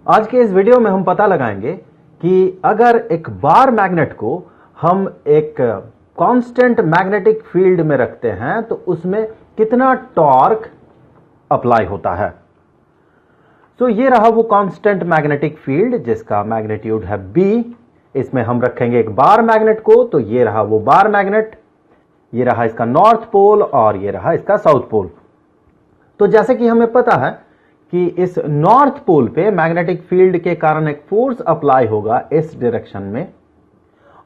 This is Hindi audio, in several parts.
आज के इस वीडियो में हम पता लगाएंगे कि अगर एक बार मैग्नेट को हम एक कांस्टेंट मैग्नेटिक फील्ड में रखते हैं तो उसमें कितना टॉर्क अप्लाई होता है। तो ये रहा वो कांस्टेंट मैग्नेटिक फील्ड जिसका मैग्नीट्यूड है B। इसमें हम रखेंगे एक बार मैग्नेट को, तो ये रहा वो बार मैग्नेट, ये रहा इसका नॉर्थ पोल और ये रहा इसका साउथ पोल। तो जैसे कि हमें पता है कि इस नॉर्थ पोल पे मैग्नेटिक फील्ड के कारण एक फोर्स अप्लाई होगा इस डायरेक्शन में,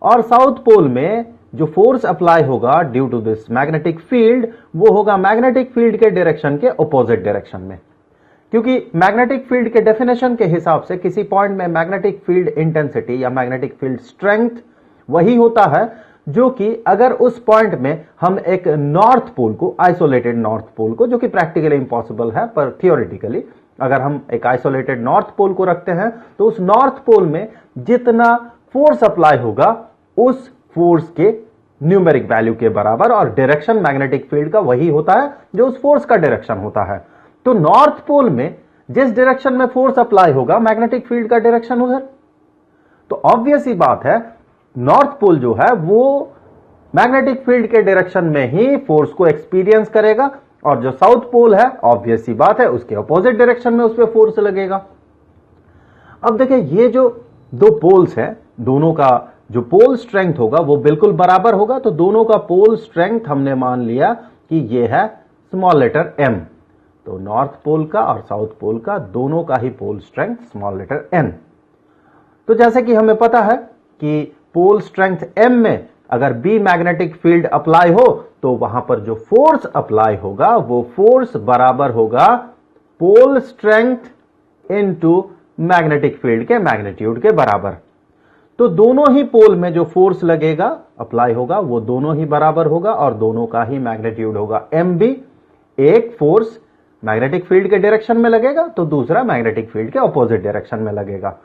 और साउथ पोल में जो फोर्स अप्लाई होगा due to this magnetic field वो होगा मैग्नेटिक फील्ड के डायरेक्शन के ऑपोजिट डायरेक्शन में। क्योंकि मैग्नेटिक फील्ड के डेफिनेशन के हिसाब से किसी पॉइंट में मैग्नेटिक फील्ड इंटेंसिटी या मैग्नेटिक फील्ड स्ट्रेंथ वही होता है जो कि अगर उस पॉइंट में हम एक नॉर्थ पोल को, आइसोलेटेड नॉर्थ पोल को, जो कि प्रैक्टिकली इंपॉसिबल है पर थियोरेटिकली अगर हम एक आइसोलेटेड नॉर्थ पोल को रखते हैं तो उस नॉर्थ पोल में जितना फोर्स अप्लाई होगा उस फोर्स के न्यूमेरिक वैल्यू के बराबर, और डायरेक्शन मैग्नेटिक फील्ड का वही होता है जो उस फोर्स का डायरेक्शन होता है। तो नॉर्थ पोल में जिस डायरेक्शन में फोर्स अप्लाई होगा मैग्नेटिक फील्ड का डायरेक्शन उधर। तो ऑब्वियस ही बात है नॉर्थ पोल जो है वो मैग्नेटिक फील्ड के डायरेक्शन में ही फोर्स को एक्सपीरियंस करेगा, और जो साउथ पोल है ऑब्वियस ही बात है उसके अपोजिट डायरेक्शन में उस पर फोर्स लगेगा। अब देखिए ये जो दो पोल्स हैं दोनों का जो पोल स्ट्रेंथ होगा वो बिल्कुल बराबर होगा। तो दोनों का पोल स्ट्रेंथ हमने मान लिया कि ये है स्मॉल लेटर m। तो नॉर्थ पोल का और साउथ पोल का दोनों का ही pole strength small letter n। तो जैसे कि हमें पता है कि पोल स्ट्रेंथ m में अगर B मैग्नेटिक फील्ड अप्लाई हो तो वहां पर जो फोर्स अप्लाई होगा वो फोर्स बराबर होगा pole strength into magnetic field के मैग्नीट्यूड के बराबर। तो दोनों ही पोल में जो फोर्स लगेगा अप्लाई होगा वो दोनों ही बराबर होगा और दोनों का ही मैग्नीट्यूड होगा mb। एक फोर्स मैग्नेटिक फील्ड के डायरेक्शन में लगेगा तो दूसरा मैग्नेटिक फील्ड के ऑपोजिट डायरेक्शन में लगेगा।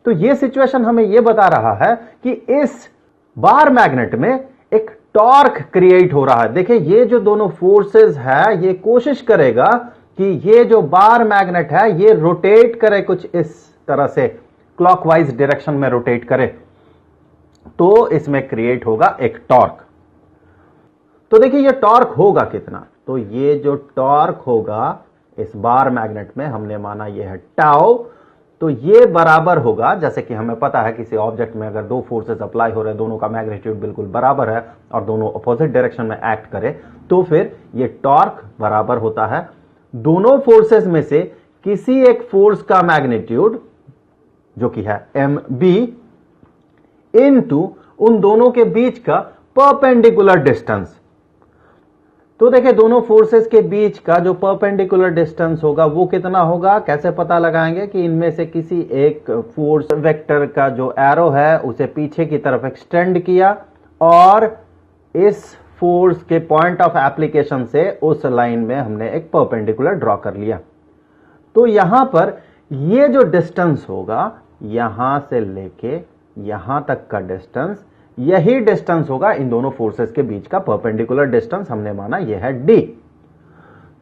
तो यह सिचुएशन हमें यह बता रहा है कि इस बार मैग्नेट में एक टॉर्क क्रिएट हो रहा है। देखिए ये जो दोनों फोर्सेस है ये कोशिश करेगा कि ये जो बार मैग्नेट है ये रोटेट करे कुछ इस तरह से, क्लॉकवाइज डायरेक्शन में रोटेट करे, तो इसमें क्रिएट होगा एक टॉर्क। तो देखिए ये टॉर्क होगा कितना, तो ये जो टॉर्क होगा इस बार मैग्नेट में हमने माना ये है टाउ। तो ये बराबर होगा, जैसे कि हमें पता है किसी ऑब्जेक्ट में अगर दो फोर्सेस अप्लाई हो रहे हैं दोनों का मैग्नीट्यूड बिल्कुल बराबर है और दोनों अपोजिट डायरेक्शन में एक्ट करे तो फिर ये टॉर्क बराबर होता है दोनों फोर्सेस में से किसी एक फोर्स का मैग्नीट्यूड जो कि है mb इनटू उन दोनों के बीच का परपेंडिकुलर डिस्टेंस। तो देखिए दोनों फोर्सेस के बीच का जो परपेंडिकुलर डिस्टेंस होगा वो कितना होगा, कैसे पता लगाएंगे कि इनमें से किसी एक फोर्स वेक्टर का जो एरो है उसे पीछे की तरफ एक्सटेंड किया और इस फोर्स के पॉइंट ऑफ एप्लीकेशन से उस लाइन में हमने एक परपेंडिकुलर ड्रॉ कर लिया। तो यहां पर ये जो डिस्टेंस होगा यहां से लेके यहां तक का डिस्टेंस, यही डिस्टेंस होगा इन दोनों फोर्सेस के बीच का परपेंडिकुलर डिस्टेंस, हमने माना यह है d।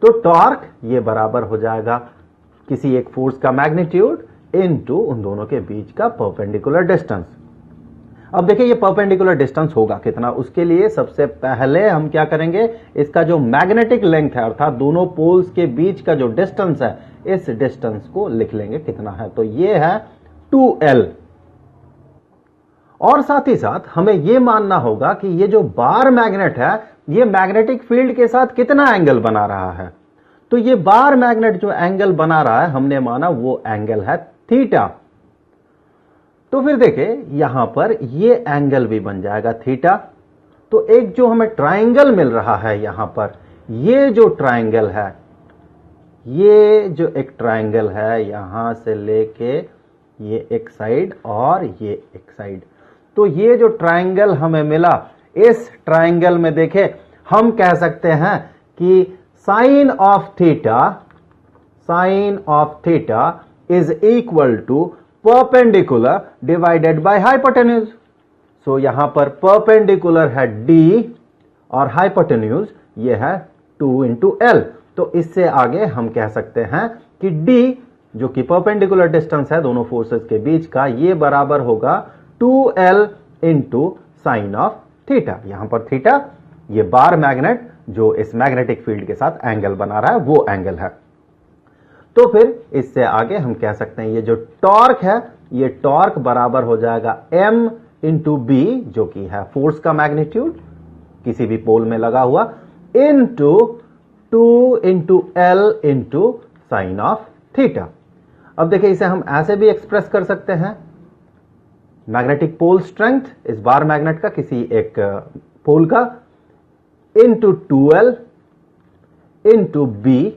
तो टॉर्क ये बराबर हो जाएगा किसी एक फोर्स का मैग्नीट्यूड इनटू उन दोनों के बीच का परपेंडिकुलर डिस्टेंस। अब देखिए ये परपेंडिकुलर डिस्टेंस होगा कितना, उसके लिए सबसे पहले हम क्या करेंगे, इसका जो मैग्नेटिक लेंथ है अर्थात दोनों पोल्स के बीच का जो डिस्टेंस है इस डिस्टेंस को लिख लेंगे कितना है, तो ये है 2l। और साथ ही साथ हमें यह मानना होगा कि ये जो बार मैग्नेट है ये मैग्नेटिक फील्ड के साथ कितना एंगल बना रहा है। तो ये बार मैग्नेट जो एंगल बना रहा है हमने माना वो एंगल है थीटा। तो फिर देखिए यहां पर ये एंगल भी बन जाएगा थीटा। तो एक जो हमें ट्रायंगल मिल रहा है यहां पर, ये जो ट्रायंगल है, ये जो एक ट्रायंगल है यहां से लेके ये एक साइड और ये एक साइड, तो ये जो ट्रायंगल हमें मिला इस ट्रायंगल में देखें हम कह सकते हैं कि sine of theta is equal to perpendicular divided by hypotenuse. So यहां पर परपेंडिकुलर है d और हाइपोटेन्यूज ये है 2 into l। तो इससे आगे हम कह सकते हैं कि d जो कि परपेंडिकुलर डिस्टेंस है दोनों फोर्सेस के बीच का, ये बराबर होगा 2L into sine of theta. यहां पर थीटा ये बार मैग्नेट जो इस मैग्नेटिक फील्ड के साथ एंगल बना रहा है वो एंगल है। तो फिर इससे आगे हम कह सकते हैं ये जो टॉर्क है, ये टॉर्क बराबर हो जाएगा M इंटू बी, जो कि है फोर्स का मैग्नीट्यूड किसी भी पोल में लगा हुआ, into 2 into L into sine of theta. अब देखिए इसे हम ऐसे भी एक्सप्रेस कर सकते हैं, मैग्नेटिक पोल स्ट्रेंथ इस बार मैग्नेट का किसी एक पोल का into 2L into B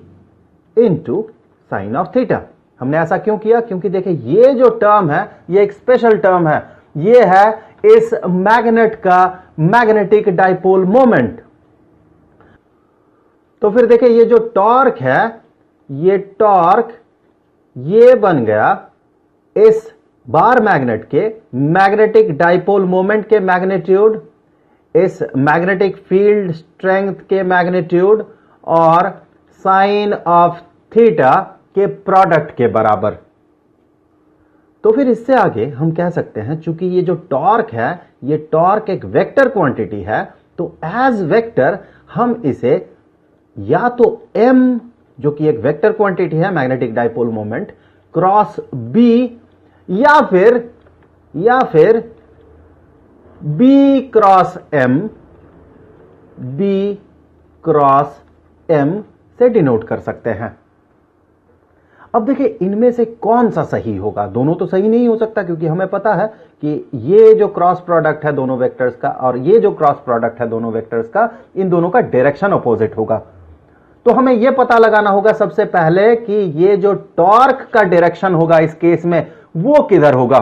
into sine of theta. हमने ऐसा क्यों किया? क्योंकि देखिए ये जो टर्म है ये एक स्पेशल टर्म है, ये है इस मैग्नेट का मैग्नेटिक डाइपोल मोमेंट। तो फिर देखिए ये जो टॉर्क है, ये टॉर्क ये बन गया इस बार मैग्नेट के मैग्नेटिक डाइपोल मोमेंट के मैग्नीट्यूड, इस मैग्नेटिक फील्ड स्ट्रेंथ के मैग्नीट्यूड और साइन ऑफ थीटा के प्रोडक्ट के बराबर। तो फिर इससे आगे हम कह सकते हैं चूंकि ये जो टॉर्क है ये टॉर्क एक वेक्टर क्वांटिटी है, तो एज वेक्टर हम इसे या तो m जो कि एक वेक्टर क्वांटिटी है magnetic dipole moment cross b, या फिर b क्रॉस m से डिनोट कर सकते हैं। अब देखिए इनमें से कौन सा सही होगा? दोनों तो सही नहीं हो सकता, क्योंकि हमें पता है कि ये जो क्रॉस प्रोडक्ट है दोनों वेक्टर्स का और ये जो क्रॉस प्रोडक्ट है दोनों वेक्टर्स का, इन दोनों का डायरेक्शन अपोजिट होगा। तो हमें यह पता लगाना होगा सबसे पहले कि ये जो टॉर्क का डायरेक्शन होगा इस केस में वो किधर होगा।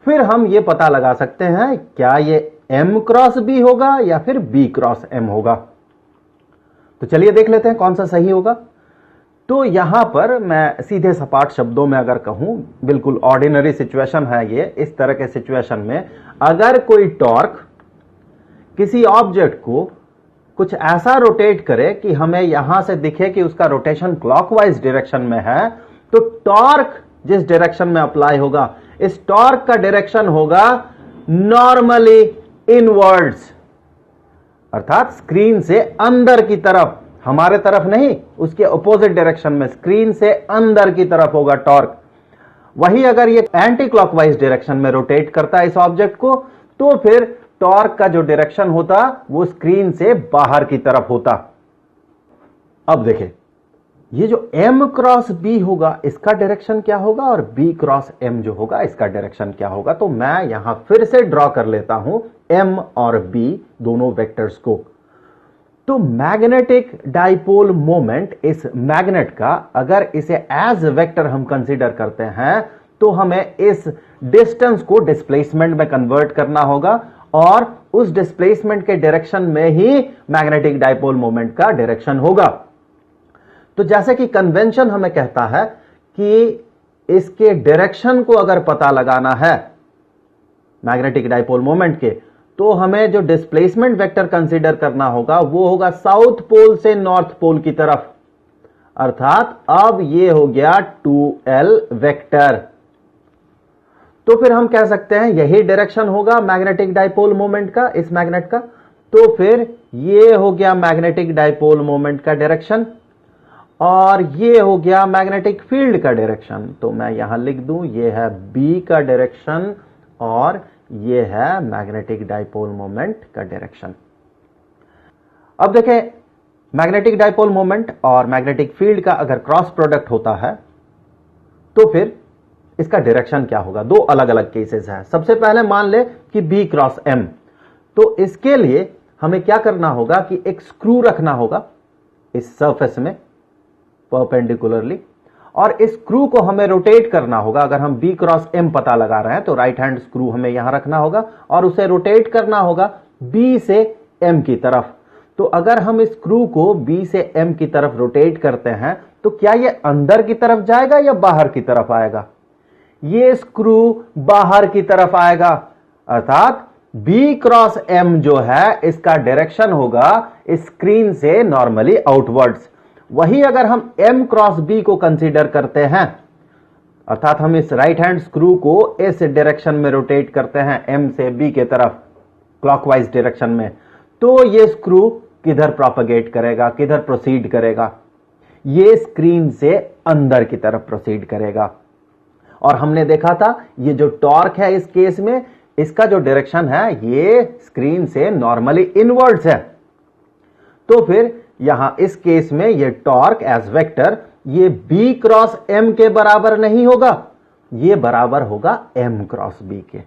फिर हम ये पता लगा सकते हैं क्या ये m क्रॉस b होगा या फिर b क्रॉस m होगा। तो चलिए देख लेते हैं कौन सा सही होगा। तो यहां पर मैं सीधे सपाट शब्दों में अगर कहूं, बिल्कुल ऑर्डिनरी सिचुएशन है ये। इस तरह के सिचुएशन में अगर कोई टॉर्क किसी ऑब्जेक्ट को कुछ ऐसा रोटेट करे कि हमें यहां से दिखे कि उसका रोटेशन क्लॉकवाइज डायरेक्शन में है, तो टॉर्क जिस डायरेक्शन में अप्लाई होगा, इस टॉर्क का डायरेक्शन होगा नॉर्मली इनवर्ड्स, अर्थात स्क्रीन से अंदर की तरफ, हमारे तरफ नहीं, उसके अपोजिट डायरेक्शन में स्क्रीन से अंदर की तरफ होगा टॉर्क। वही अगर ये एंटी क्लॉकवाइज डायरेक्शन में रोटेट करता है इस ऑब्जेक्ट को, तो फिर टॉर्क का जो डायरेक्शन होता वो स्क्रीन से बाहर की तरफ होता। अब देखें ये जो m क्रॉस b होगा इसका डायरेक्शन क्या होगा और b क्रॉस m जो होगा इसका डायरेक्शन क्या होगा। तो मैं यहां फिर से ड्रॉ कर लेता हूं m और b दोनों वेक्टर्स को। तो मैग्नेटिक डाइपोल मोमेंट इस मैग्नेट का अगर इसे एज वेक्टर हम कंसीडर करते हैं तो हमें इस डिस्टेंस को डिस्प्लेसमेंट में कन्वर्ट करना होगा और उस डिस्प्लेसमेंट के डायरेक्शन में ही मैग्नेटिक डाइपोल मोमेंट का डायरेक्शन होगा। तो जैसे कि कन्वेंशन हमें कहता है कि इसके डायरेक्शन को अगर पता लगाना है मैग्नेटिक डाइपोल मोमेंट के, तो हमें जो डिस्प्लेसमेंट वेक्टर कंसीडर करना होगा वो होगा साउथ पोल से नॉर्थ पोल की तरफ, अर्थात अब ये हो गया 2L वेक्टर। तो फिर हम कह सकते हैं यही डायरेक्शन होगा मैग्नेटिक डाइपोल मोमेंट का, इस मैग्नेट का। तो फिर ये हो गया मैग्नेटिक डाइपोल मोमेंट का डायरेक्शन और ये हो गया मैग्नेटिक फील्ड का डायरेक्शन। तो मैं यहां लिख दूं ये है B का डायरेक्शन और ये है मैग्नेटिक डाइपोल मोमेंट का डायरेक्शन। अब देखें मैग्नेटिक डाइपोल मोमेंट और मैग्नेटिक फील्ड का अगर क्रॉस प्रोडक्ट होता है तो फिर इसका डायरेक्शन क्या होगा। दो अलग अलग केसेस हैं। सबसे पहले मान ले कि B क्रॉस M, तो इसके लिए हमें क्या करना होगा कि एक स्क्रू रखना होगा इस सरफेस में परपेंडिकुलरली और इस स्क्रू को हमें रोटेट करना होगा। अगर हम B क्रॉस M पता लगा रहे हैं तो राइट हैंड स्क्रू हमें यहां रखना होगा और उसे रोटेट करना होगा B से M की तरफ। तो अगर हम इस स्क्रू को B से M की तरफ रोटेट करते हैं तो क्या यह अंदर की तरफ जाएगा या बाहर की तरफ आएगा? ये स्क्रू बाहर की तरफ आएगा, अर्थात B क्रॉस M जो है इसका डायरेक्शन होगा स्क्रीन से नॉर्मली आउटवर्ड्स। वही अगर हम m क्रॉस b को कंसीडर करते हैं, अर्थात हम इस राइट हैंड स्क्रू को इस डायरेक्शन में रोटेट करते हैं m से b के तरफ क्लॉकवाइज डायरेक्शन में, तो ये स्क्रू किधर प्रोपेगेट करेगा, किधर प्रोसीड करेगा? ये स्क्रीन से अंदर की तरफ प्रोसीड करेगा। और हमने देखा था ये जो टॉर्क है इस केस में, इसका जो डायरेक्शन है ये स्क्रीन से नॉर्मली इनवर्ड्स है। तो फिर यहां इस केस में ये टॉर्क एज वेक्टर ये b क्रॉस m के बराबर नहीं होगा, ये बराबर होगा m क्रॉस b के।